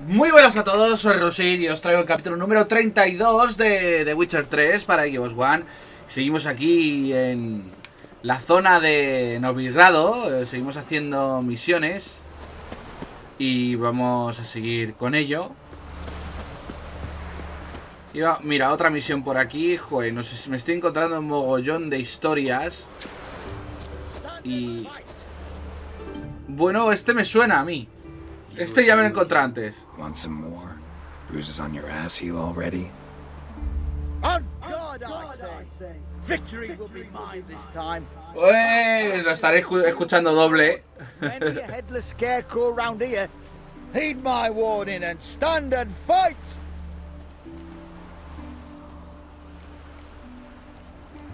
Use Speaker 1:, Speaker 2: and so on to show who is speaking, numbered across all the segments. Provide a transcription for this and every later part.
Speaker 1: Muy buenas a todos, soy Rusid y os traigo el capítulo número 32 de The Witcher 3 para XboxOne. Seguimos aquí en la zona de Novigrado, seguimos haciendo misiones y vamos a seguir con ello. Y mira, otra misión por aquí. Joder, no sé si me estoy encontrando un mogollón de historias. Y... bueno, este me suena a mí. Este ya me lo encontré antes.
Speaker 2: Want some more? Bruises on your ass heal already?
Speaker 3: On God, I say. Victory will be mine this time.
Speaker 1: Lo estaré escuchando doble.
Speaker 3: Any headless scarecrow around here, heed my warning and stand and fight.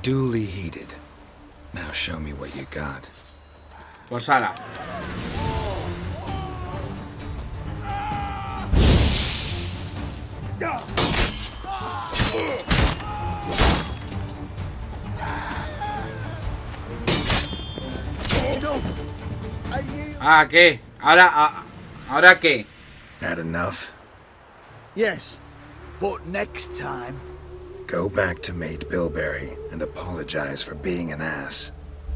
Speaker 2: Duly heeded. Now show me what you got.
Speaker 1: Pues ala. Ah, ¿qué? ¿Ahora qué?
Speaker 2: That enough?
Speaker 3: Yes, but next time.
Speaker 2: Go back to Maid Bilberry and apologize for being an ass.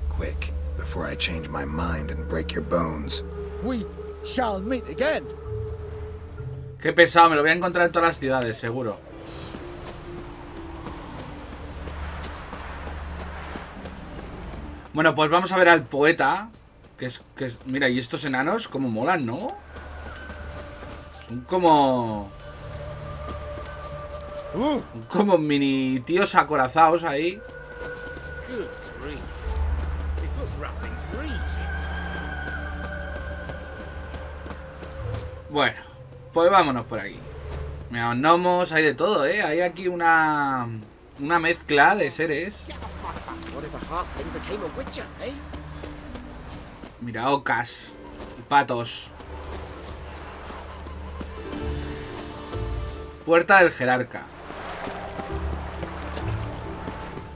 Speaker 2: Quick, before I change my mind and break your bones.
Speaker 3: We shall meet again.
Speaker 1: Qué pesado, me lo voy a encontrar en todas las ciudades, seguro. Bueno, pues vamos a ver al poeta. Que es... Mira, y estos enanos como molan, ¿no? Son como... como mini tíos acorazados ahí. Bueno, pues vámonos por aquí. Mira, gnomos, hay de todo, ¿eh? Hay aquí una mezcla de seres. Mira, ocas y patos. Puerta del jerarca.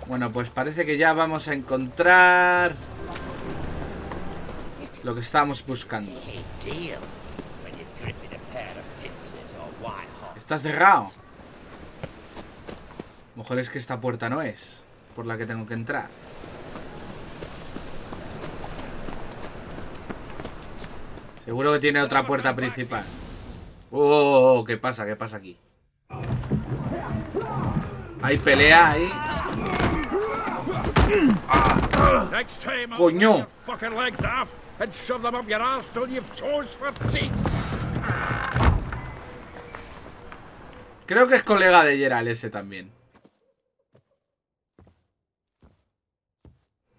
Speaker 1: Bueno, pues parece que ya vamos a encontrar lo que estábamos buscando. Está cerrado. A lo mejor es que esta puerta no es por la que tengo que entrar. Seguro que tiene otra puerta principal. Oh, ¿qué pasa? ¿Qué pasa aquí? Hay pelea ahí. ¡Coño! Creo que es colega de Geralt ese también.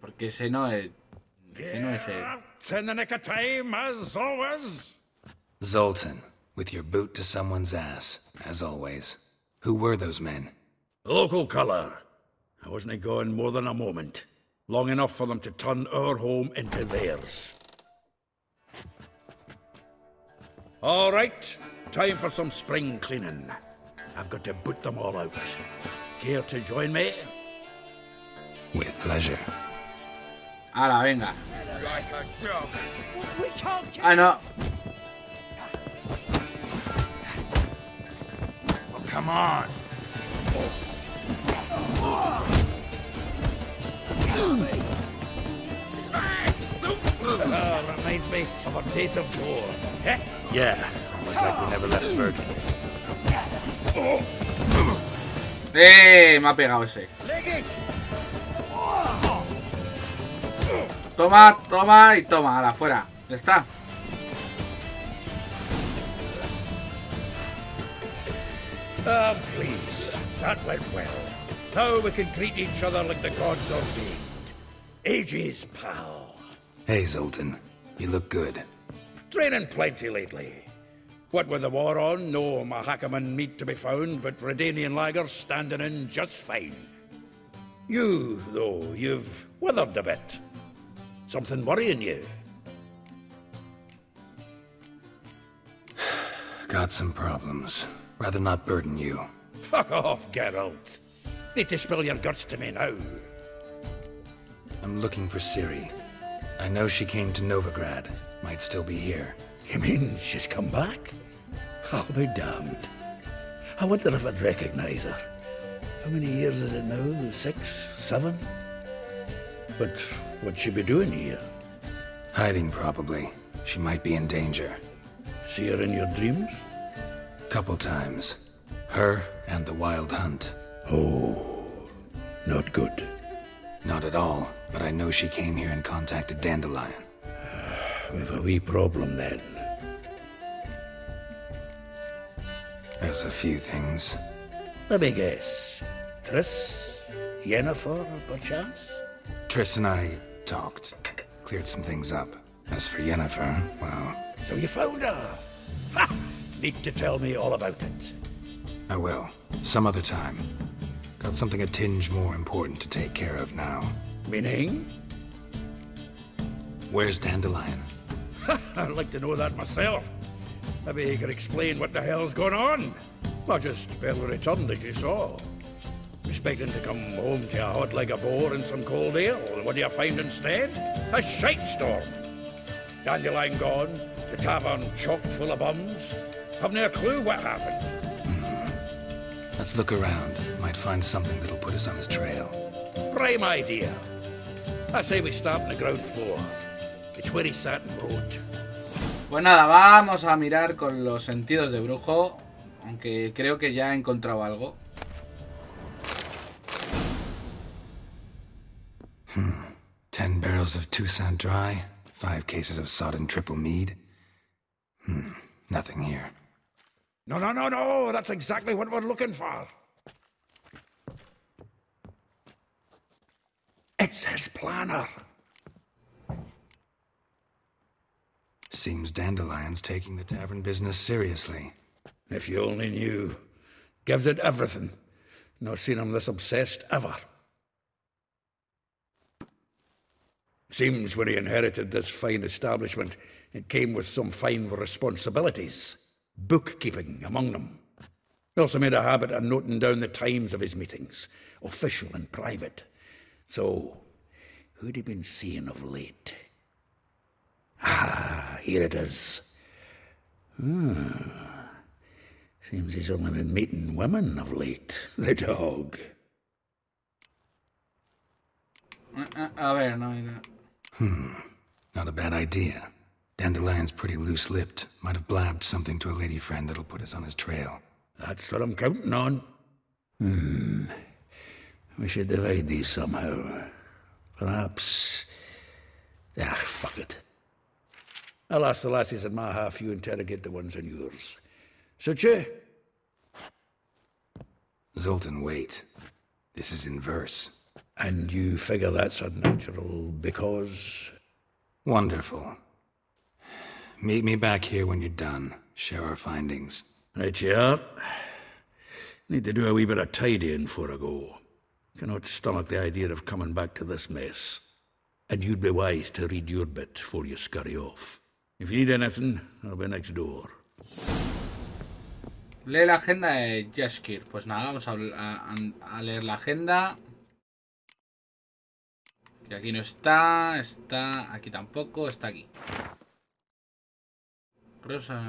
Speaker 1: Porque ese no es... ese no es él.
Speaker 2: Zoltan, with your boot to someone's ass, as always. Who were those men?
Speaker 4: Local colour. I wasn't gone more than a moment. Long enough for them to turn our home into theirs. All right, time for some spring cleaning. I've got to boot them all out. Care to join me?
Speaker 2: With pleasure.
Speaker 1: Hala, venga. Ah, no.
Speaker 4: Well, come on. Reminds me of our days of war. Yeah, almost like we never left Bergen.
Speaker 1: Me ha pegado ese. Toma, toma y toma. Ahora, afuera. Ya está.
Speaker 4: Please. That went well. Now we can greet each other like the gods ordained. Ages, pal.
Speaker 2: Hey, Zoltan. You look good.
Speaker 4: Training plenty lately. What with the war on, no Mahakaman meat to be found, but Redanian lagers standing in just fine. You, though, you've withered a bit. Something worrying you?
Speaker 2: Got some problems. Rather not burden you.
Speaker 4: Fuck off, Geralt. Need to spill your guts to me now.
Speaker 2: I'm looking for Ciri. I know she came to Novigrad. Might still be here.
Speaker 4: You mean she's come back? I'll be damned. I wonder if I'd recognise her. How many years is it now? 6, 7? But what'd she be doing here?
Speaker 2: Hiding, probably. She might be in danger.
Speaker 4: See her in your dreams?
Speaker 2: Couple times. Her and the Wild Hunt.
Speaker 4: Oh, not good.
Speaker 2: Not at all, but I know she came here and contacted Dandelion.
Speaker 4: We've a wee problem then.
Speaker 2: There's a few things.
Speaker 4: Let me guess. Triss? Yennefer, perchance?
Speaker 2: Triss and I talked. Cleared some things up. As for Yennefer, well...
Speaker 4: So you found her? Ha! Need to tell me all about it.
Speaker 2: I will. Some other time. Got something a tinge more important to take care of now.
Speaker 4: Meaning?
Speaker 2: Where's Dandelion?
Speaker 4: I'd like to know that myself. Maybe he could explain what the hell's going on. Not just barely returned, as you saw. Expecting to come home to a hot leg of boar and some cold ale. What do you find instead? A shite storm. Dandelion gone, the tavern chock full of bums. Haven't a clue what happened.
Speaker 2: Let's look around. Might find something that'll put us on his trail.
Speaker 4: Prime idea. I say we start on the ground floor. It's where he sat and wrote.
Speaker 1: Pues nada, vamos a mirar con los sentidos de brujo. Aunque creo que ya he encontrado algo.
Speaker 2: 10 barrels of Toussaint Dry. 5 cases of sodden triple mead. Nothing here.
Speaker 4: No. That's exactly what we're looking for. It's his planner.
Speaker 2: Seems Dandelion's taking the tavern business seriously.
Speaker 4: If you only knew. Gives it everything. Not seen him this obsessed ever. Seems when he inherited this fine establishment, it came with some fine responsibilities. Bookkeeping among them. He also made a habit of noting down the times of his meetings, official and private. So, who'd he been seeing of late? Ah, here it is. Seems he's only been meeting women of late, the dog.
Speaker 1: A ver, no hay nada.
Speaker 2: Not a bad idea. Dandelion's pretty loose-lipped. Might have blabbed something to a lady friend that'll put us on his trail.
Speaker 4: That's what I'm counting on. We should divide these somehow. Perhaps... fuck it. I'll ask the lassies in my half, you interrogate the ones in yours. Suit you?
Speaker 2: Zoltan, wait. This is in verse.
Speaker 4: And you figure that's unnatural because...
Speaker 2: Wonderful. Meet me back here when you're done. Share our findings.
Speaker 4: Right you are. Need to do a wee bit of tidying before I go. Cannot stomach the idea of coming back to this mess. And you'd be wise to read your bit before you scurry off. If you need anything, I'll be next door.
Speaker 1: Lee la agenda de Jaskir. Pues nada, vamos a leer la agenda. Que aquí no está. Está aquí tampoco. Está aquí. Rosa.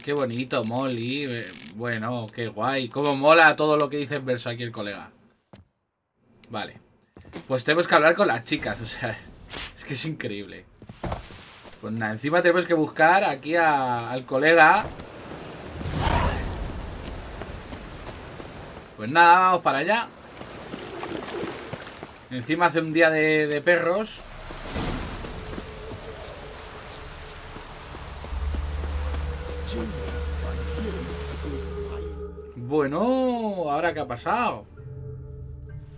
Speaker 1: Qué bonito, Molly. Bueno, qué guay. Cómo mola todo lo que dice en verso aquí el colega. Vale. Pues tenemos que hablar con las chicas. O sea, es que es increíble. Pues nada, encima tenemos que buscar aquí al colega. Pues nada, vamos para allá. Encima hace un día de perros. Bueno, ¿ahora qué ha pasado?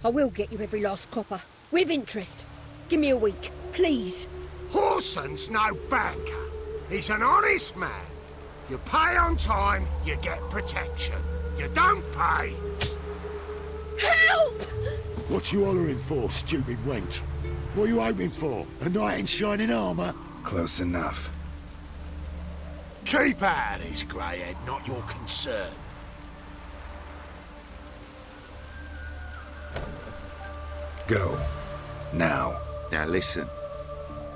Speaker 5: I will get you every last copper, with interest. Give me a week, please.
Speaker 6: Horson's no banker. He's an honest man. You pay on time, you get protection. You don't pay...
Speaker 5: Help!
Speaker 7: What you hollering for, stupid wench? What are you hoping for? A knight in shining armour?
Speaker 2: Close enough.
Speaker 6: Keep out of this, greyhead, not your concern.
Speaker 2: Go. Now.
Speaker 7: Now listen.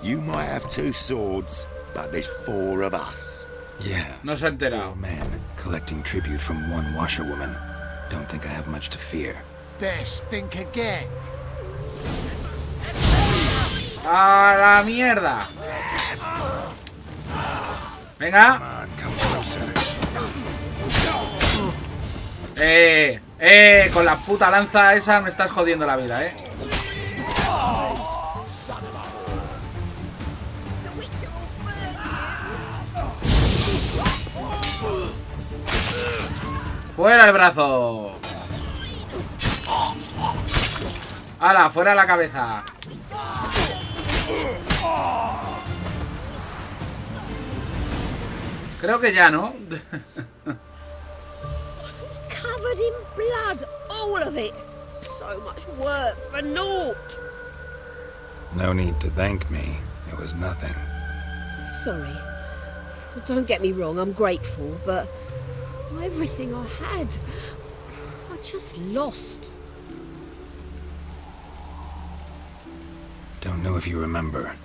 Speaker 7: You might have 2 swords, but there's 4 of us.
Speaker 2: Yeah.
Speaker 1: No se ha enterado.
Speaker 2: 4 men collecting tribute from 1 washerwoman. Don't think I have much to fear.
Speaker 3: Best think again.
Speaker 1: ¡A la mierda! Venga.
Speaker 2: Come on, come closer.
Speaker 1: Con la puta lanza esa me estás jodiendo la vida, ¡Fuera el brazo! ¡Hala! ¡Fuera la cabeza! Creo que ya, ¿no?
Speaker 5: Covered in blood, all of it. So much work for naught.
Speaker 2: No need to thank me. It was nothing.
Speaker 5: Sorry. Well, don't get me wrong, I'm grateful, but everything I had, I just lost.
Speaker 2: Don't know if you remember.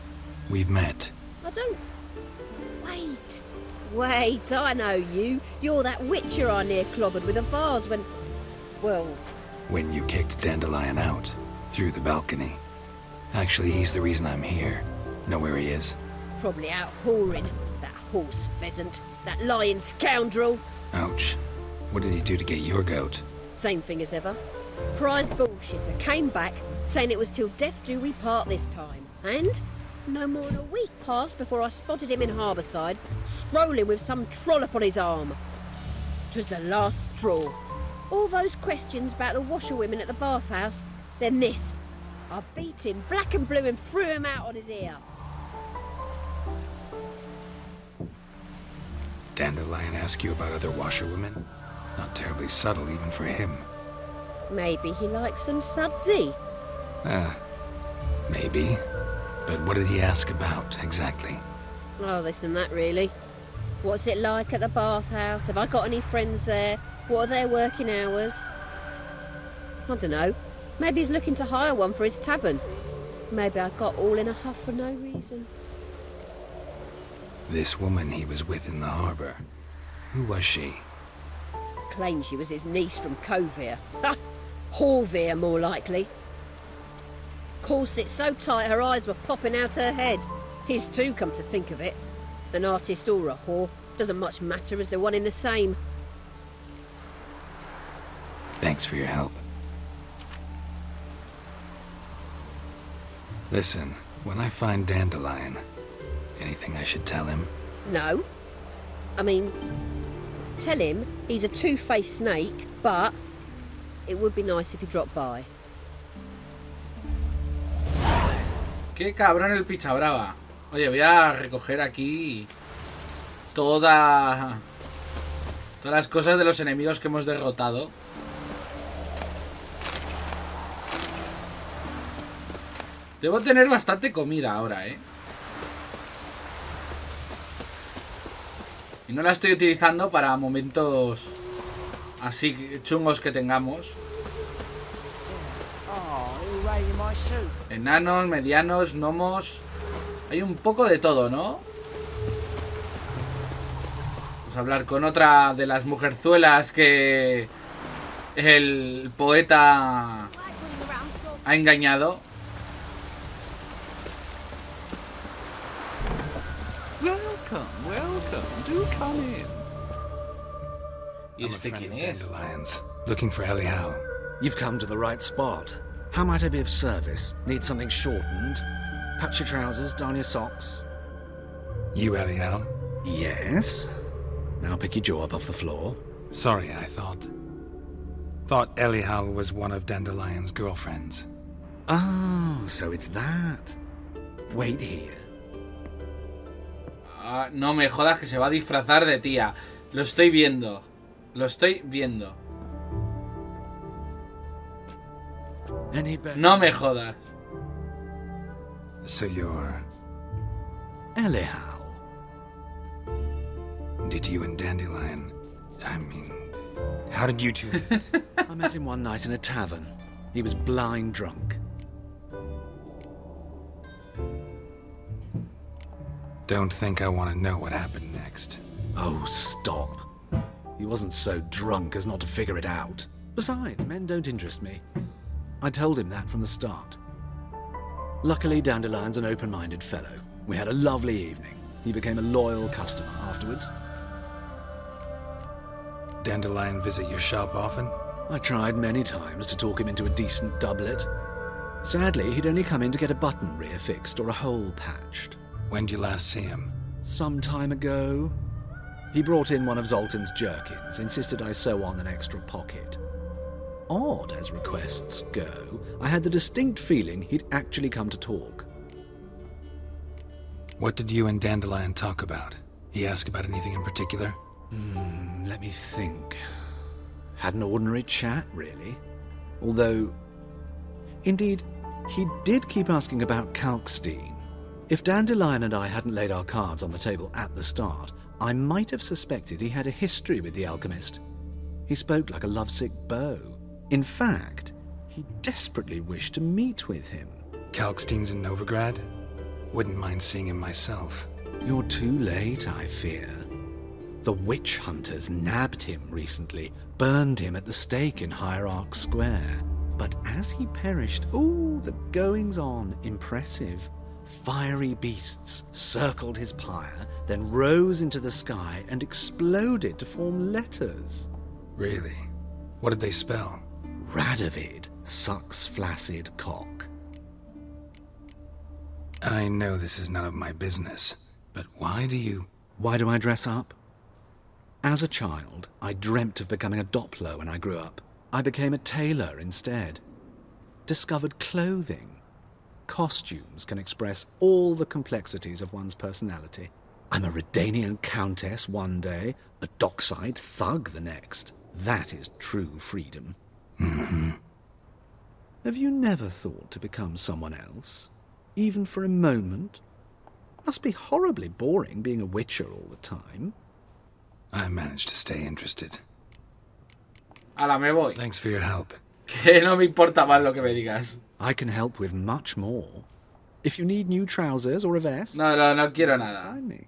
Speaker 2: We've met.
Speaker 5: I don't... Wait, I know you. You're that witcher I near clobbered with a vase when... Well...
Speaker 2: When you kicked Dandelion out. Through the balcony. Actually, he's the reason I'm here. Know where he is?
Speaker 5: Probably out whoring. That horse pheasant. That lying scoundrel.
Speaker 2: Ouch. What did he do to get your goat?
Speaker 5: Same thing as ever. Prized bullshitter came back, saying it was till death do we part this time. And... no more than a week passed before I spotted him in Harbourside, strolling with some trollop on his arm. 'Twas the last straw. All those questions about the washerwomen at the bathhouse, then this. I beat him black and blue and threw him out on his ear.
Speaker 2: Dandelion ask you about other washerwomen? Not terribly subtle even for him.
Speaker 5: Maybe he likes some sudsy.
Speaker 2: Maybe. But what did he ask about, exactly?
Speaker 5: Oh, this and that, really. What's it like at the bathhouse? Have I got any friends there? What are their working hours? I don't know. Maybe he's looking to hire one for his tavern. Maybe I got all in a huff for no reason.
Speaker 2: This woman he was with in the harbour. Who was she?
Speaker 5: Claimed she was his niece from Covere. Ha! Horvere, more likely. Corset so tight her eyes were popping out her head. His too, come to think of it. An artist or a whore. Doesn't much matter as they're one in the same.
Speaker 2: Thanks for your help. Listen, when I find Dandelion, anything I should tell him?
Speaker 5: No. I mean, tell him he's a two-faced snake, but it would be nice if he dropped by.
Speaker 1: Qué cabrón el picha brava. Oye, voy a recoger aquí todas las cosas de los enemigos que hemos derrotado. Debo tener bastante comida ahora, Y no la estoy utilizando para momentos así chungos que tengamos. Enanos, medianos, gnomos. Hay un poco de todo, ¿no? Vamos a hablar con otra de las mujerzuelas que el poeta ha engañado. Welcome, do come in. ¿Y este quién es?
Speaker 2: Dandelions, looking for Elial.
Speaker 8: You've come to the right spot. How might I be of service? Need something shortened? Patch your trousers, darn your socks.
Speaker 2: You Elial?
Speaker 8: Yes. Now pick your jaw up off the floor.
Speaker 2: Sorry, I thought Elial was one of Dandelion's girlfriends.
Speaker 8: Oh, so it's that. Wait here.
Speaker 1: No me jodas que se va a disfrazar de tía. Lo estoy viendo. Lo estoy viendo. No me jodas.
Speaker 2: So you're...
Speaker 8: Elial.
Speaker 2: Did you and Dandelion... I mean... How did you two meet?
Speaker 8: I met him one night in a tavern. He was blind drunk.
Speaker 2: don't think I want to know what happened next.
Speaker 8: Oh, stop. He wasn't so drunk as not to figure it out. Besides, men don't interest me. I told him that from the start. Luckily, Dandelion's an open-minded fellow. We had a lovely evening. He became a loyal customer afterwards.
Speaker 2: Dandelion visit your shop often?
Speaker 8: I tried many times to talk him into a decent doublet. Sadly, he'd only come in to get a button rear fixed or a hole patched.
Speaker 2: When did you last see him?
Speaker 8: Some time ago. He brought in one of Zoltan's jerkins, insisted I sew on an extra pocket. Odd as requests go, I had the distinct feeling he'd actually come to talk.
Speaker 2: What did you and Dandelion talk about? He asked about anything in particular?
Speaker 8: Let me think. Had an ordinary chat, really. Although, indeed, he did keep asking about Kalkstein. If Dandelion and I hadn't laid our cards on the table at the start, I might have suspected he had a history with the alchemist. He spoke like a lovesick beau. In fact, he desperately wished to meet with him.
Speaker 2: Kalkstein's in Novigrad? Wouldn't mind seeing him myself.
Speaker 8: You're too late, I fear. The witch hunters nabbed him recently, burned him at the stake in Hierarch Square. But as he perished, the goings-on, impressive. Fiery beasts circled his pyre, then rose into the sky and exploded to form letters.
Speaker 2: Really? What did they spell?
Speaker 8: Radovid sucks flaccid cock.
Speaker 2: I know this is none of my business, but why do
Speaker 8: I dress up? As a child, I dreamt of becoming a Doppler when I grew up. I became a tailor instead. Discovered clothing. Costumes can express all the complexities of one's personality. I'm a Redanian countess one day, a dockside thug the next. That is true freedom.
Speaker 2: Mm-hmm.
Speaker 8: Have you never thought to become someone else? Even for a moment? Must be horribly boring being a witcher all the time.
Speaker 2: I managed to stay interested.
Speaker 1: Ala, me voy.
Speaker 2: Thanks for your help.
Speaker 1: Que no me importa más lo que me digas.
Speaker 8: I can help with much more. If you need new trousers or a vest...
Speaker 1: No quiero nada.
Speaker 8: Find me.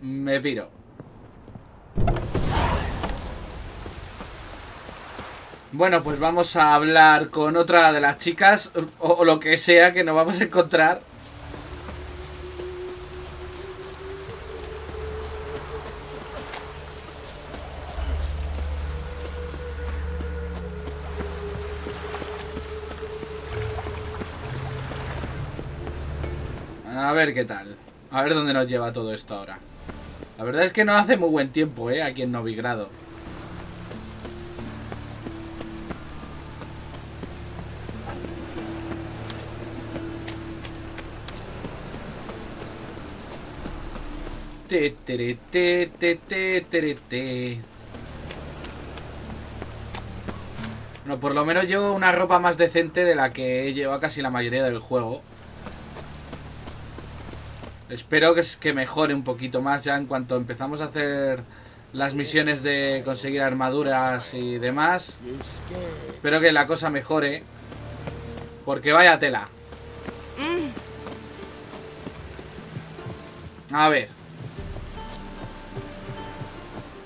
Speaker 1: Me piro. Bueno, pues vamos a hablar con otra de las chicas, o lo que sea que nos vamos a encontrar. A ver qué tal. A ver dónde nos lleva todo esto ahora. La verdad es que no hace muy buen tiempo, aquí en Novigrado. Bueno, por lo menos llevo una ropa más decente de la que he llevado casi la mayoría del juego. Espero que mejore un poquito más ya en cuanto empezamos a hacer las misiones de conseguir armaduras y demás. Espero que la cosa mejore, porque vaya tela. A ver.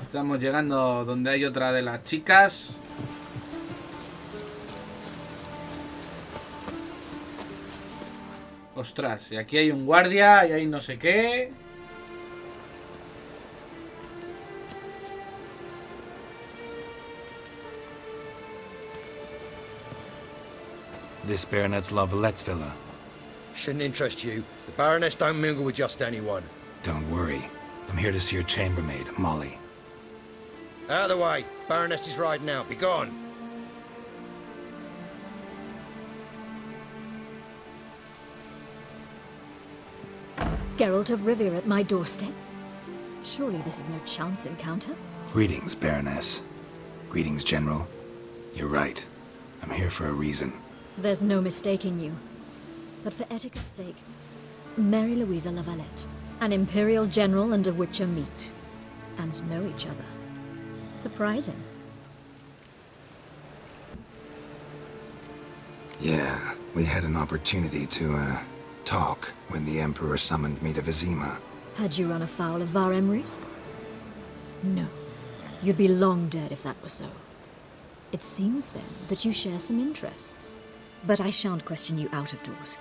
Speaker 1: Estamos llegando donde hay otra de las chicas. Ostras, y aquí hay un guardia y hay no sé qué.
Speaker 2: This Baronet's Lavallette's villa.
Speaker 9: Shouldn't interest you. The Baroness don't mingle with just anyone.
Speaker 2: Don't worry. I'm here to see your chambermaid, Molly.
Speaker 9: Out of the way. Baroness is riding out. Be gone.
Speaker 10: Geralt of Rivia at my doorstep? Surely this is no chance encounter?
Speaker 2: Greetings, Baroness. Greetings, General. You're right. I'm here for a reason.
Speaker 10: There's no mistaking you. But for etiquette's sake, Mary Louisa Lavalette, an Imperial General and a Witcher meet, and know each other. Surprising.
Speaker 2: Yeah, we had an opportunity to, talk when the Emperor summoned me to Vizima.
Speaker 10: Had you run afoul of Var Emrys? No. You'd be long dead if that were so. It seems, then, that you share some interests. But I shan't question you out of doors.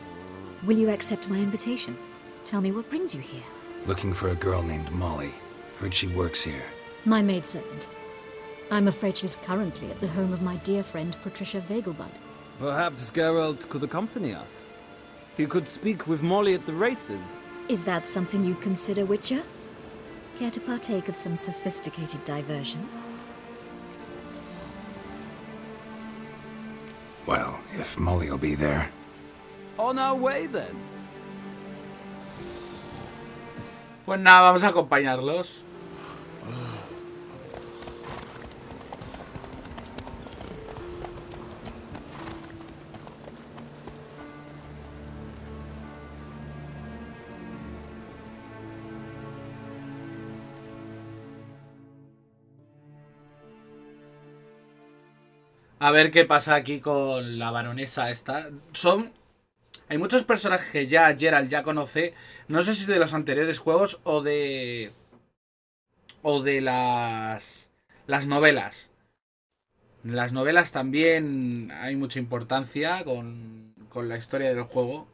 Speaker 10: Will you accept my invitation? Tell me what brings you here.
Speaker 2: Looking for a girl named Molly. Heard she works here.
Speaker 10: My maidservant. I'm afraid she's currently at the home of my dear friend Patricia Vegelbud.
Speaker 11: Perhaps Geralt could accompany us. He could speak with Molly at the races.
Speaker 10: Is that something you'd consider, Witcher? Care to partake of some sophisticated diversion?
Speaker 2: Well, if Molly will be there.
Speaker 11: On our way, then.
Speaker 1: Pues nada, vamos a acompañarlos. A ver qué pasa aquí con la baronesa esta. Hay muchos personajes que ya Geralt ya conoce. No sé si de los anteriores juegos o de las novelas. En las novelas también hay mucha importancia con la historia del juego.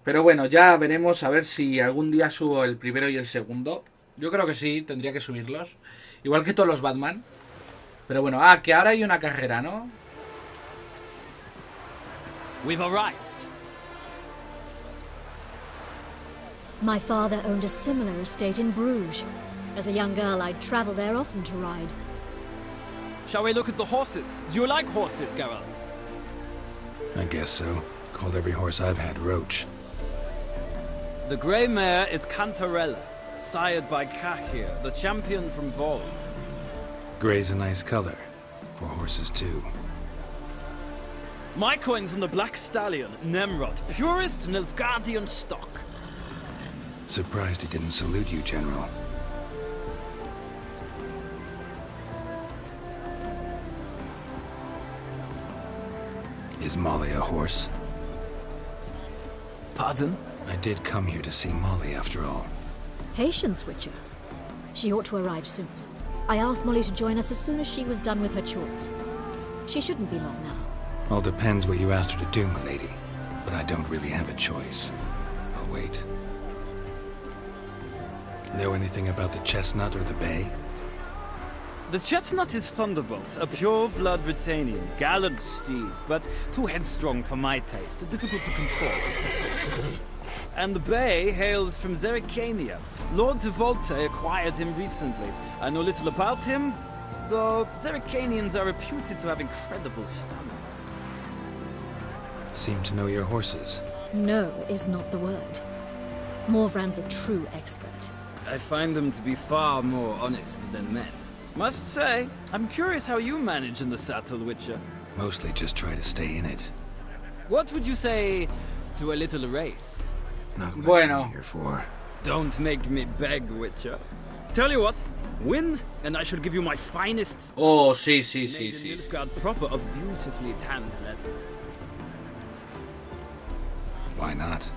Speaker 1: Pero bueno, ya veremos a ver si algún día subo el primero y el segundo. Yo creo que sí, tendría que subirlos. Igual que todos los Batman. Pero bueno, que ahora hay una carrera, ¿no?
Speaker 11: We've arrived.
Speaker 10: My father owned a similar estate in Bruges. As a young girl, I'd travel there often to ride.
Speaker 11: Shall we look at the horses? Do you like horses, Geralt?
Speaker 2: I guess so. Called every horse I've had Roach.
Speaker 11: The grey mare is Cantarella, sired by Cahir, the champion from Vol.
Speaker 2: Gray's a nice color. For horses, too.
Speaker 11: My coin's on the Black Stallion, Nemrod, purest Nilfgaardian stock.
Speaker 2: Surprised he didn't salute you, General. Is Molly a horse?
Speaker 11: Pardon?
Speaker 2: I did come here to see Molly, after all.
Speaker 10: Patience, Witcher. She ought to arrive soon. I asked Molly to join us as soon as she was done with her chores. She shouldn't be long now.
Speaker 2: All depends what you asked her to do, milady. But I don't really have a choice. I'll wait. Know anything about the chestnut or the bay?
Speaker 11: The chestnut is Thunderbolt, a pure-blood Britannian, gallant steed, but too headstrong for my taste, difficult to control. And the bay hails from Zerrikania. Lord de Volte acquired him recently. I know little about him, though Zerrikanians are reputed to have incredible stamina.
Speaker 2: Seem to know your horses.
Speaker 10: No is not the word. Morvran's a true expert.
Speaker 11: I find them to be far more honest than men. Must say, I'm curious how you manage in the saddle, Witcher.
Speaker 2: Mostly just try to stay in it.
Speaker 11: What would you say to a little race?
Speaker 2: Not what I came here for.
Speaker 11: Don't make me beg, Witcher. Tell you what, win, and I shall give you my finest.
Speaker 1: Oh, sí.
Speaker 11: Nilfgaard proper of beautifully tanned leather.
Speaker 2: Why not?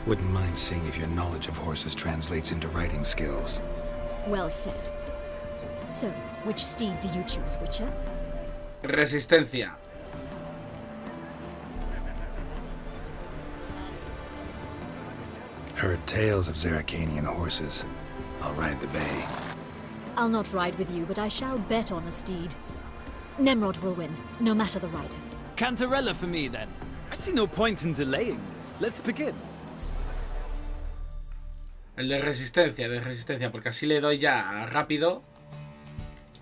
Speaker 2: Wouldn't mind seeing if your knowledge of horses translates into riding skills.
Speaker 10: Well said. So, which steed do you choose, Witcher?
Speaker 1: Resistencia.
Speaker 2: Heard tales of Zerrikanian horses. I'll ride the bay.
Speaker 10: I'll not ride with you, but I shall bet on a steed. Nemrod will win, no matter the rider.
Speaker 11: Cantarella for me, then. I see no point in delaying this. Let's begin.
Speaker 1: El de resistencia, porque así le doy ya rápido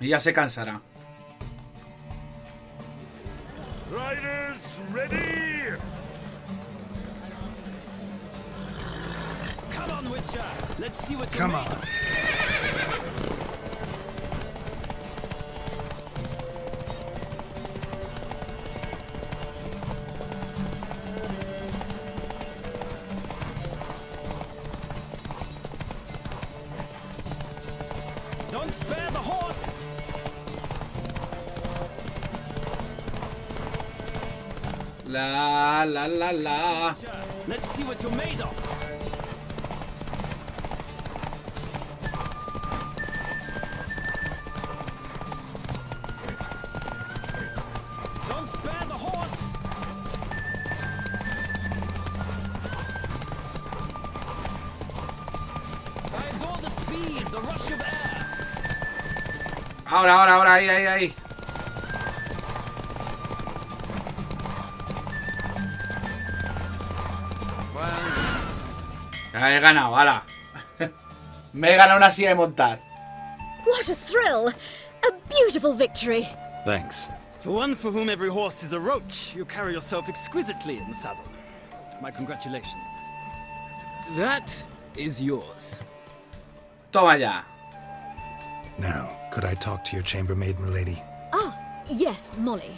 Speaker 1: y ya se cansará.
Speaker 6: Riders, ready!
Speaker 11: Come on, Witcher. Let's see what you
Speaker 6: Come
Speaker 11: made.
Speaker 6: on.
Speaker 11: Don't spare the horse!
Speaker 1: La.
Speaker 11: Let's see what you're made of. Don't spare the horse. I adore the speed, the rush of air.
Speaker 1: Ahora, ahí. Ya he ganado, hala. Me he ganado una silla de montar.
Speaker 10: What a thrill! A beautiful victory.
Speaker 8: Thanks.
Speaker 11: For one for whom every horse is a roach, you carry yourself exquisitely in the saddle. My congratulations. That is yours.
Speaker 1: Toma ya.
Speaker 2: Now, could I talk to your chambermaid, milady?
Speaker 10: Ah, yes, Molly.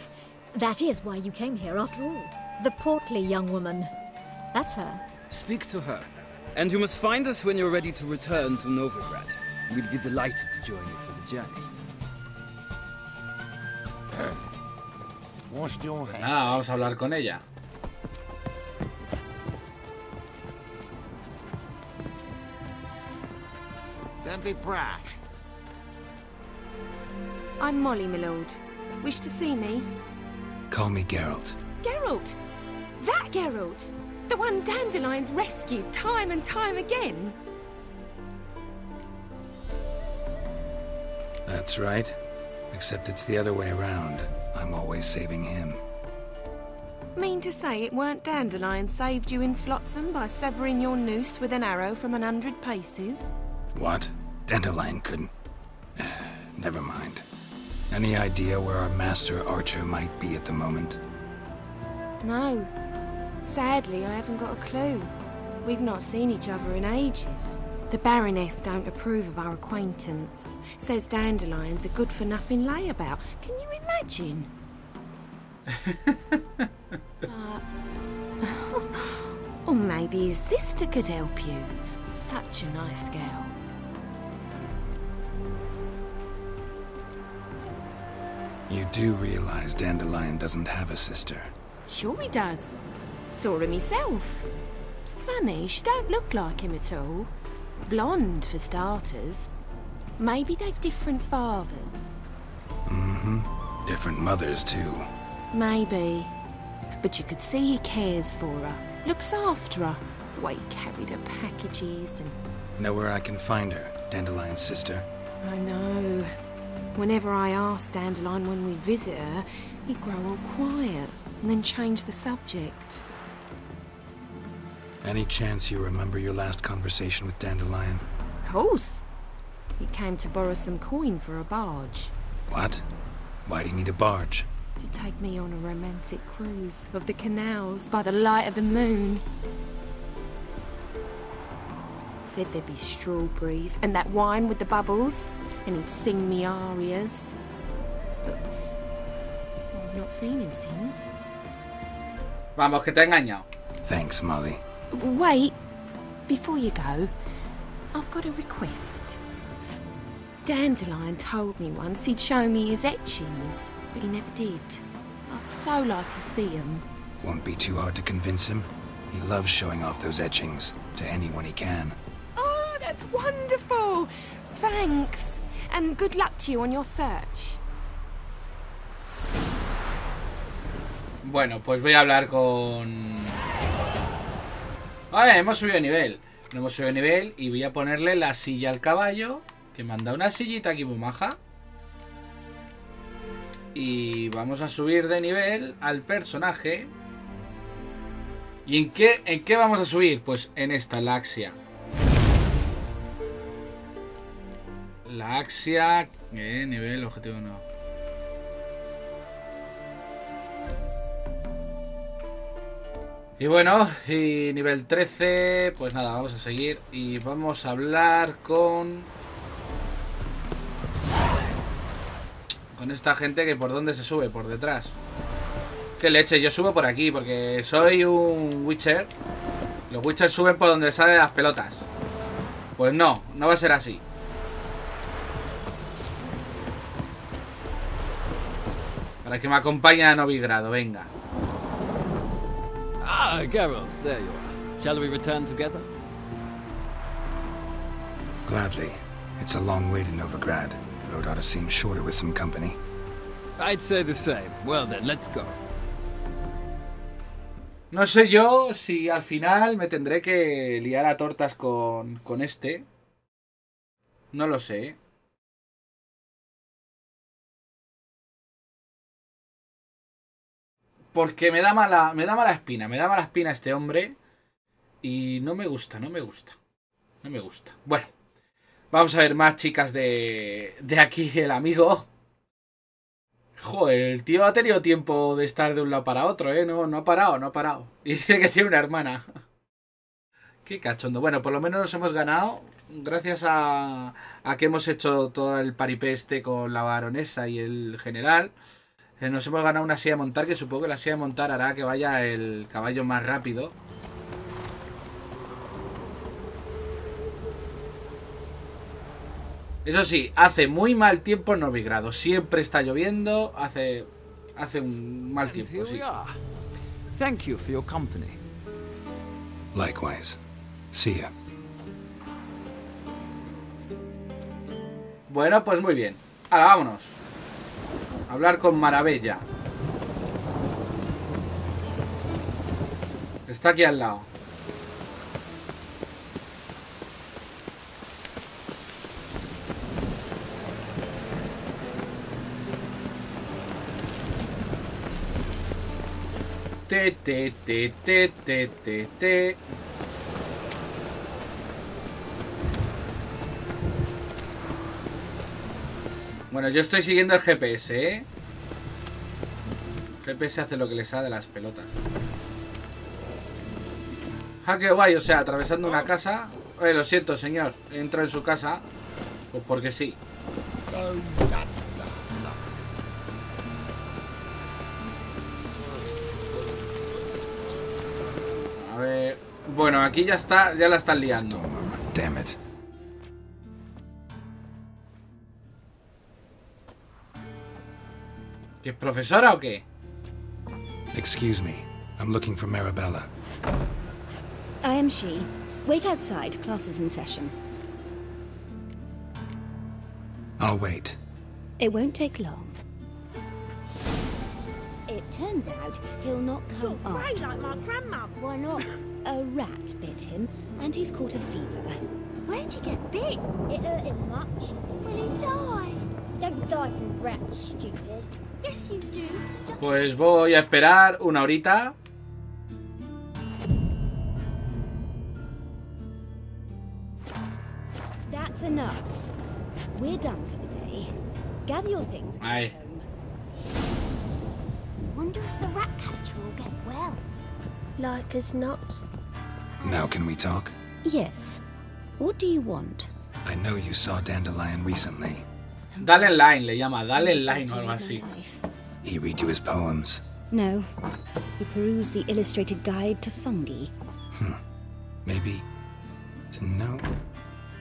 Speaker 10: That is why you came here after all. The portly young woman. That's her.
Speaker 11: Speak to her. And you must find us when you're ready to return to Novigrad. We'd be delighted to join you for the journey.
Speaker 3: Wash your hands.
Speaker 1: Ah, vamos a hablar con ella.
Speaker 3: Don't be brash.
Speaker 12: I'm Molly, my lord. Wish to see me?
Speaker 2: Call me Geralt.
Speaker 12: Geralt! That Geralt! The one Dandelion's rescued time and time again.
Speaker 2: That's right. Except it's the other way around. I'm always saving him.
Speaker 12: Mean to say it weren't Dandelion saved you in Flotsam by severing your noose with an arrow from 100 paces?
Speaker 2: What? Dandelion couldn't... Never mind. Any idea where our master archer might be at the moment?
Speaker 12: No. Sadly, I haven't got a clue. We've not seen each other in ages. The Baroness don't approve of our acquaintance. Says Dandelion's a good-for-nothing layabout. Can you imagine? Or maybe his sister could help you. Such a nice girl.
Speaker 2: You do realize Dandelion doesn't have a sister?
Speaker 12: Sure he does. Saw him myself. Funny, she don't look like him at all. Blonde, for starters. Maybe they've different fathers.
Speaker 2: Mm-hmm. Different mothers, too.
Speaker 12: Maybe. But you could see he cares for her. Looks after her. The way he carried her packages and...
Speaker 2: Know where I can find her, Dandelion's sister?
Speaker 12: I know. Whenever I ask Dandelion when we visit her, he'd grow all quiet and then change the subject.
Speaker 2: Any chance you remember your last conversation with Dandelion?
Speaker 12: Of course. He came to borrow some coin for a barge.
Speaker 2: What? Why do you need a barge?
Speaker 12: To take me on a romantic cruise of the canals by the light of the moon. Said there'd be strawberries and that wine with the bubbles, and he'd sing me arias. But I've not seen him since.
Speaker 1: Vamos, que te ha engañado.
Speaker 2: Thanks, Molly.
Speaker 12: Wait, before you go, I've got a request. Dandelion told me once he'd show me his etchings, but he never did. I'd so like to see them.
Speaker 2: Won't be too hard to convince him. He loves showing off those etchings to anyone he can.
Speaker 12: Oh, that's wonderful! Thanks, and good luck to you on your search.
Speaker 1: Bueno, pues voy a hablar con... Vale, hemos subido de nivel. Hemos subido de nivel y voy a ponerle la silla al caballo, que me han dado una sillita aquí muy maja. Y vamos a subir de nivel al personaje. ¿Y en qué vamos a subir? Pues en esta, la Axia. La Axia... nivel, objetivo no. Y bueno, y nivel 13, pues nada, vamos a seguir. Y vamos a hablar con esta gente que por dónde se sube, por detrás. Qué leche, yo subo por aquí porque soy un Witcher. Los Witchers suben por donde salen las pelotas. Pues no, no va a ser así. Para que me acompañe a Novigrado, venga.
Speaker 11: Ah, Geralt, there you are. Shall we return together?
Speaker 2: Gladly. It's a long way to Novigrad. Road ought to seem shorter with some company.
Speaker 11: I'd say the same. Well then, let's go.
Speaker 1: No sé yo si al final me tendré que liar a tortas con este. No lo sé. Porque me da mala espina. Me da mala espina este hombre. Y no me gusta. No me gusta. Bueno. Vamos a ver más chicas de aquí, el amigo. Joder, el tío ha tenido tiempo de estar de un lado para otro, ¿eh? No ha parado. Y dice que tiene una hermana. Qué cachondo. Bueno, por lo menos nos hemos ganado. Gracias a que hemos hecho todo el paripé este con la baronesa y el general. Nos hemos ganado una silla de montar, que supongo que la silla de montar hará que vaya el caballo más rápido. Eso sí, hace muy mal tiempo en Novigrado. Siempre está lloviendo. Hace un mal tiempo, sí.
Speaker 11: Thank you for your company.
Speaker 2: Likewise. See ya.
Speaker 1: Bueno, pues muy bien. Ahora vámonos. A hablar con Maravilla. Está aquí al lado. Te. Bueno, yo estoy siguiendo el GPS, ¿eh? El GPS hace lo que le sale de las pelotas. Ah, qué guay, o sea, atravesando una casa. Lo siento, señor. Entro en su casa. Pues porque sí. A ver. Bueno, aquí ya está, ya la están liando.
Speaker 2: Damn it.
Speaker 1: ¿Qué es profesora o qué?
Speaker 2: Excuse me. I'm looking for Marabella.
Speaker 13: I am she. Wait outside. Class is in session.
Speaker 2: I'll wait.
Speaker 13: It won't take long. It turns out he'll not come after
Speaker 5: like my grandmum.
Speaker 13: Why not? A rat bit him, and he's caught a fever.
Speaker 5: Where'd he get bit?
Speaker 13: It hurt him much.
Speaker 5: Will he die?
Speaker 13: Don't die from rats, stupid.
Speaker 5: Yes, you do. Just...
Speaker 1: Pues voy a esperar una horita.
Speaker 13: That's enough. We're done for the day. Gather your things and go home.
Speaker 5: Wonder if the rat catcher will get well.
Speaker 12: Like as not.
Speaker 2: Now can we talk?
Speaker 13: Yes. What do you want?
Speaker 2: I know you saw Dandelion recently.
Speaker 1: Dale en line, le llama. Dale en line o algo así.
Speaker 2: He read you his poems?
Speaker 13: No. He perused the illustrated guide to fungi.
Speaker 2: Maybe... No.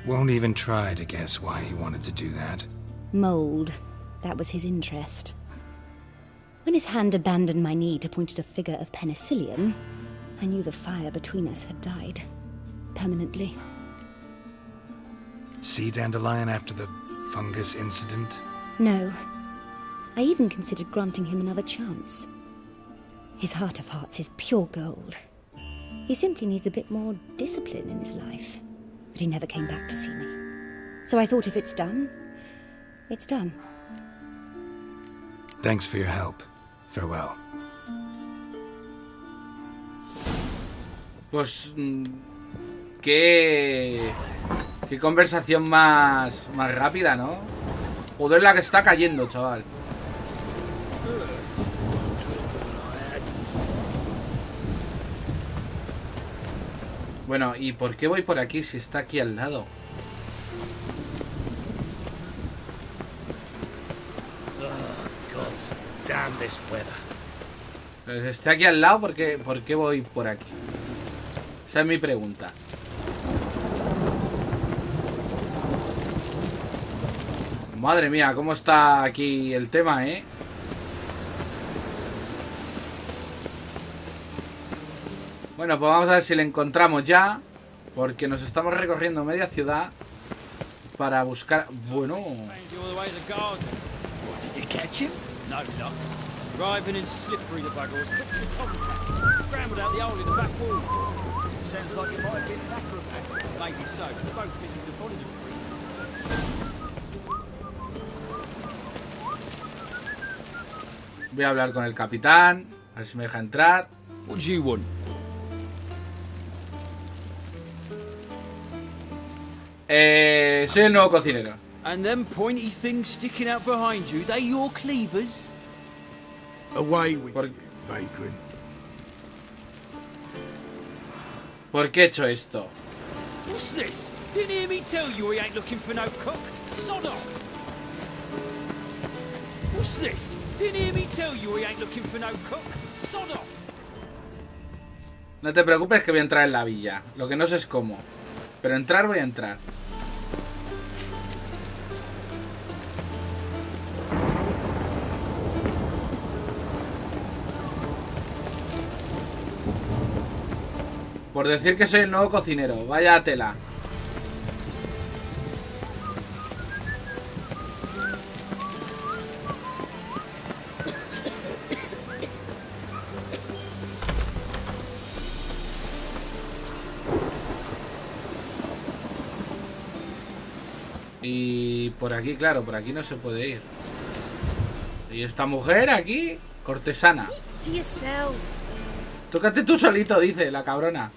Speaker 2: Won't even try to guess why he wanted to do that.
Speaker 13: Mold. That was his interest. When his hand abandoned my knee to point at a figure of penicillium, I knew the fire between us had died. Permanently.
Speaker 2: See Dandelion after the fungus incident?
Speaker 13: No. I even considered granting him another chance. His heart of hearts is pure gold. He simply needs a bit more discipline in his life. But he never came back to see me. So I thought if it's done, it's done.
Speaker 2: Thanks for your help. Farewell.
Speaker 1: Pues... Qué conversación más rápida, ¿no? Joder, la que está cayendo, chaval. Bueno, ¿y por qué voy por aquí si está aquí al lado?
Speaker 4: Damn this weather.
Speaker 1: Pues está aquí al lado, ¿por qué voy por aquí? Esa es mi pregunta. Madre mía, cómo está aquí el tema, ¿eh? Bueno, pues vamos a ver si le encontramos ya. Porque nos estamos recorriendo media ciudad para buscar... Bueno... Voy a hablar con el capitán, a ver si me deja entrar.
Speaker 11: What do you want?
Speaker 1: Soy el nuevo cocinero.
Speaker 11: And them pointy things sticking out behind you, they your cleavers?
Speaker 7: Away with you, vagrant.
Speaker 1: ¿Por qué he hecho esto?
Speaker 11: What's this? Didn't hear me tell you he ain't looking for no cook? Sod off! What's this? Didn't hear me tell you he ain't looking for no cook? Sod off!
Speaker 1: No te preocupes que voy a entrar en la villa. Lo que no sé es cómo. Pero entrar voy a entrar. Por decir que soy el nuevo cocinero. Vaya tela. Y por aquí, claro, por aquí no se puede ir. Y esta mujer aquí, cortesana. Tócate tú solito, dice la cabrona.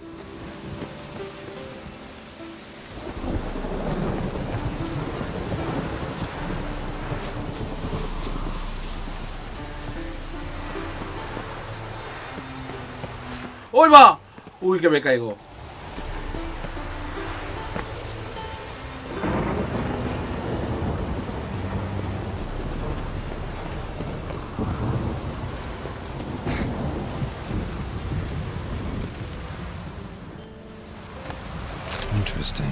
Speaker 1: ¡Uy, va! ¡Uy, que me caigo!
Speaker 2: Interesting.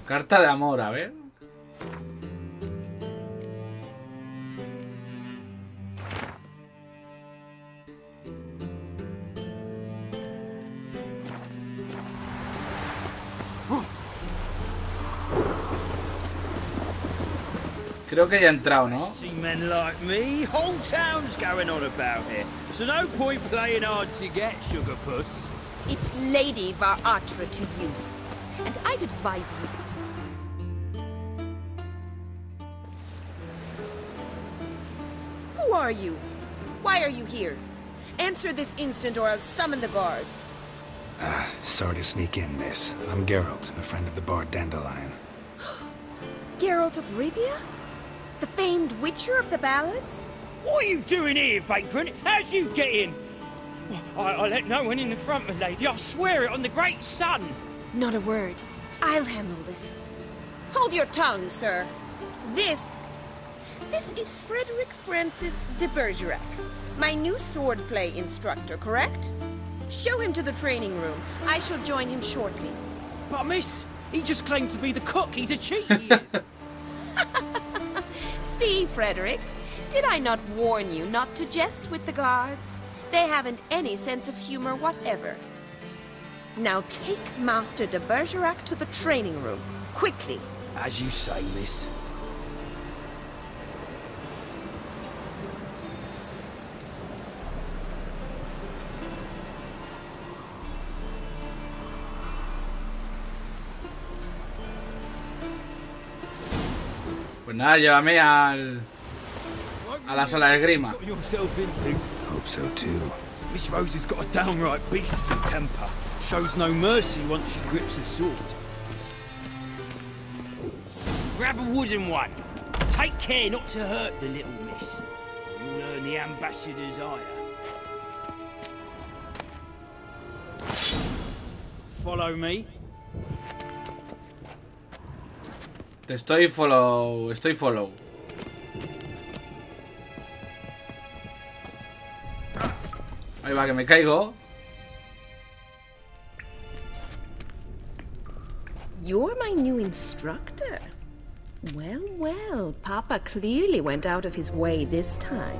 Speaker 1: Carta de amor, a ver. Creo que ya he entrado, ¿no?
Speaker 11: See men like me, whole town's going on about it. So no point playing hard to get, sugar puss.
Speaker 12: It's Lady Varatra to you, and I'd advise you. Who are you? Why are you here? Answer this instant or I'll summon the guards.
Speaker 2: Sorry to sneak in, miss. I'm Geralt, a friend of the bard Dandelion.
Speaker 12: Geralt of Rivia? The famed witcher of the ballads?
Speaker 11: What are you doing here, vagrant? How'd you get in? I let no one in the front, my lady. I swear it on the great sun.
Speaker 12: Not a word. I'll handle this. Hold your tongue, sir. This is Frederick Francis de Bergerac, my new swordplay instructor, correct? Show him to the training room. I shall join him shortly.
Speaker 11: But miss, he just claimed to be the cook. He's a cheat, he is.
Speaker 12: See, Frederick, did I not warn you not to jest with the guards? They haven't any sense of humor whatever. Now take Master de Bergerac to the training room, quickly.
Speaker 11: As you say, miss.
Speaker 1: Pues nada, llévame a la sala de esgrima.
Speaker 2: Hope so too.
Speaker 11: Miss Rose has got a downright beastly temper. Shows no mercy once she grips a sword. Grab a wooden one. Take care not to hurt the little miss. You'll earn the ambassador's ire. Follow me.
Speaker 1: Estoy follow. Ahí va, que me caigo.
Speaker 12: You're my new instructor. Well, well, Papa clearly went out of his way this time.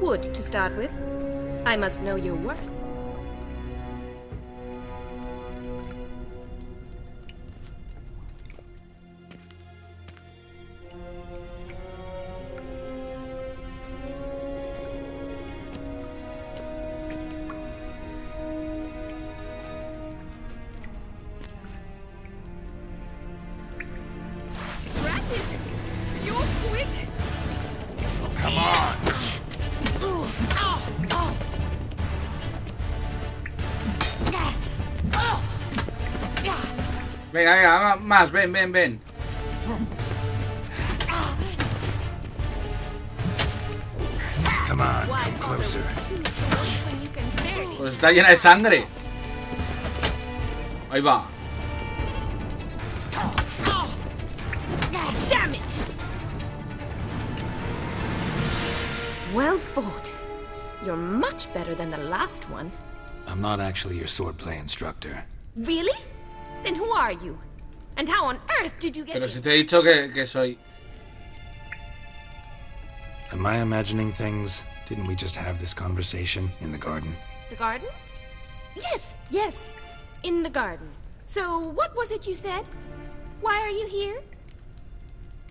Speaker 12: Wood, to start with. I must know your worth.
Speaker 1: Venga, venga, más, ven, ven, ven.
Speaker 2: Come on, come closer.
Speaker 1: Pues está llena de sangre. Ahí va.
Speaker 12: Damn it! Well fought. You're much better than the last one.
Speaker 2: I'm not actually your swordplay instructor.
Speaker 12: Really? Then who are you? And how on earth did you get
Speaker 1: Pero si te he dicho que soy.
Speaker 2: Am I imagining things? Didn't we just have this conversation in the garden?
Speaker 12: The garden? Yes, yes. In the garden. So, what was it you said? Why are you here?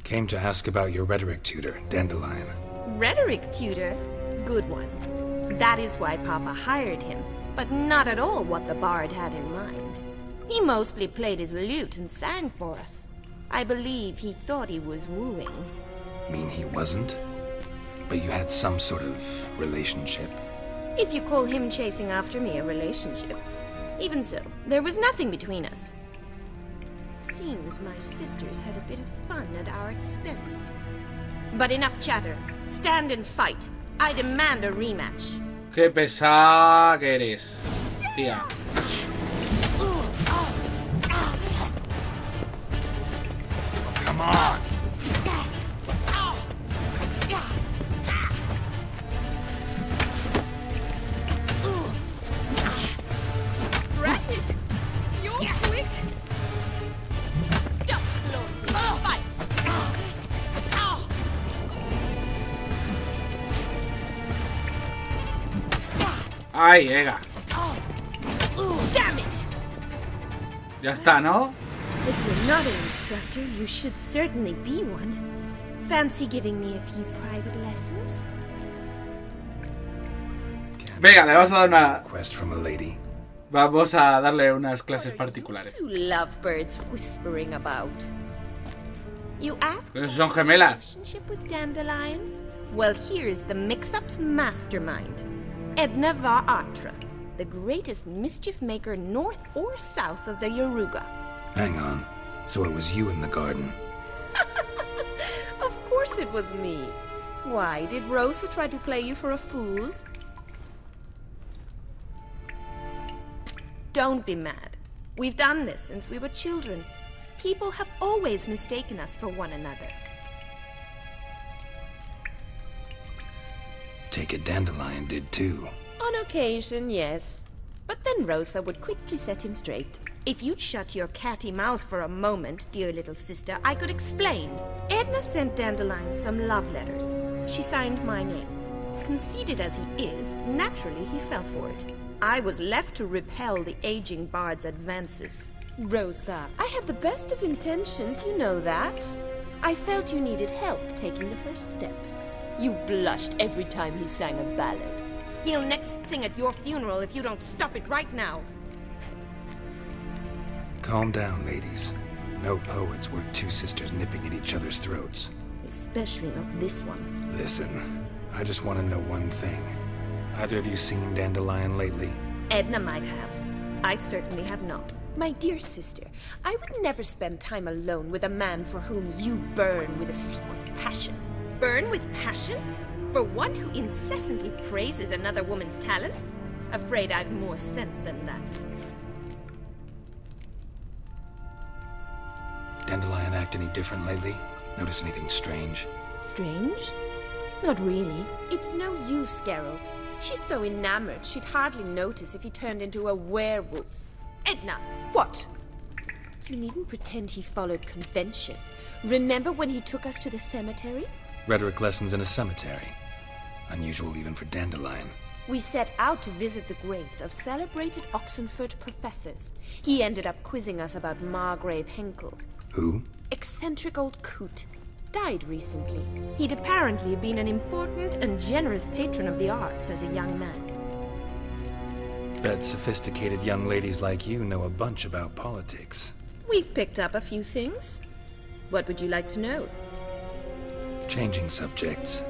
Speaker 2: Came to ask about your rhetoric tutor, Dandelion.
Speaker 12: Rhetoric tutor? Good one. That is why Papa hired him, but not at all what the bard had in mind. He mostly played his lute and sang for us. I believe he thought he was wooing.
Speaker 2: Mean he wasn't? But you had some sort of relationship?
Speaker 12: If you call him chasing after me a relationship. Even so, there was nothing between us. Seems my sisters had a bit of fun at our expense. But enough chatter. Stand and fight. I demand a rematch.
Speaker 1: Qué pesada que eres, tía.
Speaker 2: Come on!
Speaker 12: Drat it! You're quick! Stop flaunting! Fight!
Speaker 1: Ay, venga.
Speaker 12: Damn it!
Speaker 1: Ya está, ¿no?
Speaker 12: If you're not an instructor, you should certainly be one. Fancy giving me a few private lessons?
Speaker 1: Venga, le vamos a dar una.
Speaker 2: Request from a lady.
Speaker 1: Vamos a darle unas clases particulares.
Speaker 12: Two lovebirds whispering about. You ask
Speaker 1: Pero si son gemelas.
Speaker 12: relationship with Dandelion? Well, here's the mix-up's mastermind. Edna Va'atra, the greatest mischief maker north or south of the Yaruga.
Speaker 2: Hang on. So it was you in the garden?
Speaker 12: Of course it was me. Why, did Rosa try to play you for a fool? Don't be mad. We've done this since we were children. People have always mistaken us for one another.
Speaker 2: Take it Dandelion did too.
Speaker 12: On occasion, yes. But then Rosa would quickly set him straight. If you'd shut your catty mouth for a moment, dear little sister, I could explain. Edna sent Dandelion some love letters. She signed my name. Conceited as he is, naturally he fell for it. I was left to repel the aging bard's advances. Rosa, I had the best of intentions, you know that. I felt you needed help taking the first step. You blushed every time he sang a ballad. He'll next sing at your funeral if you don't stop it right now.
Speaker 2: Calm down, ladies. No poet's worth two sisters nipping at each other's throats.
Speaker 12: Especially not this one.
Speaker 2: Listen, I just want to know one thing. Either of you seen Dandelion lately?
Speaker 12: Edna might have. I certainly have not. My dear sister, I would never spend time alone with a man for whom you burn with a secret passion. Burn with passion? For one who incessantly praises another woman's talents? Afraid I've more sense than that.
Speaker 2: Dandelion act any different lately? Notice anything strange?
Speaker 12: Strange? Not really. It's no use, Geralt. She's so enamored she'd hardly notice if he turned into a werewolf. Edna! What? You needn't pretend he followed convention. Remember when he took us to the cemetery?
Speaker 2: Rhetoric lessons in a cemetery. Unusual even for Dandelion.
Speaker 12: We set out to visit the graves of celebrated Oxenford professors. He ended up quizzing us about Margrave Henkel.
Speaker 2: Who?
Speaker 12: Eccentric old coot. Died recently. He'd apparently been an important and generous patron of the arts as a young man.
Speaker 2: Bet sophisticated young ladies like you know a bunch about politics.
Speaker 12: We've picked up a few things. What would you like to know?
Speaker 2: Changing subjects.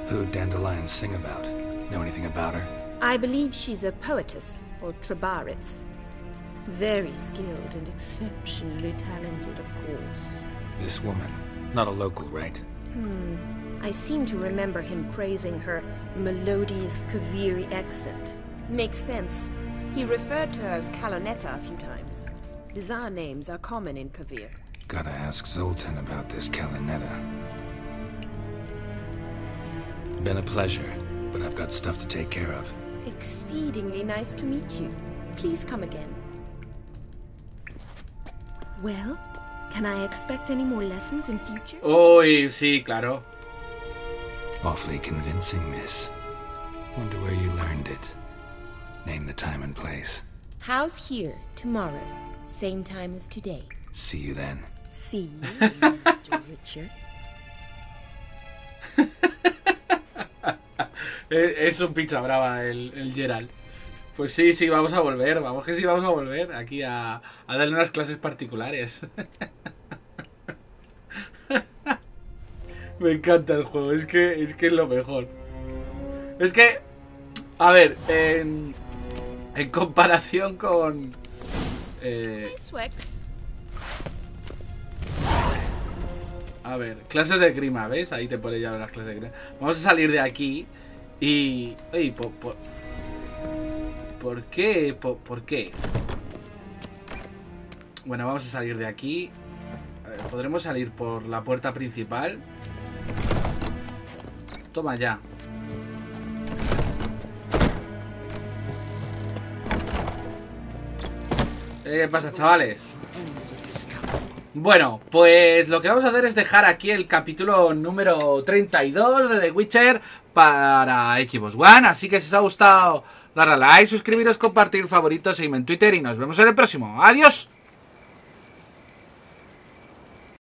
Speaker 2: Who'd Dandelion sing about? Know anything about her?
Speaker 12: I believe she's a poetess, or Trebaritz. Very skilled and exceptionally talented, of course.
Speaker 2: This woman, not a local, right?
Speaker 12: I seem to remember him praising her melodious Kaviri accent. Makes sense. He referred to her as Kalonetta a few times. Bizarre names are common in Kavir.
Speaker 2: Gotta ask Zoltan about this Kalonetta. Been a pleasure, but I've got stuff to take care of.
Speaker 12: Exceedingly nice to meet you. Please come again. Well, can I expect any more lessons in future?
Speaker 1: Uy, sí, claro.
Speaker 2: Awfully convincing, miss. Wonder where you learned it. Name the time and place.
Speaker 12: House here, tomorrow. Same time as today.
Speaker 2: See you then.
Speaker 12: See you, Master Richard.
Speaker 1: Es un picha brava el Geralt. Pues sí, sí, vamos a volver. Vamos que sí, vamos a volver aquí a darle unas clases particulares. Me encanta el juego, es que es lo mejor. Es que, a ver, en comparación con... A ver, clases de grima, ¿ves? Ahí te pone ya las clases de grima. Vamos a salir de aquí y... Oye, ¿por qué? ¿Por qué? Bueno, vamos a salir de aquí. A ver, podremos salir por la puerta principal. Toma ya. ¿Qué pasa, chavales? Bueno, pues lo que vamos a hacer es dejar aquí el capítulo número 32 de The Witcher para Xbox One. Así que si os ha gustado, darle a like, suscribiros, compartir, favoritos, seguidme en Twitter y nos vemos en el próximo. ¡Adiós!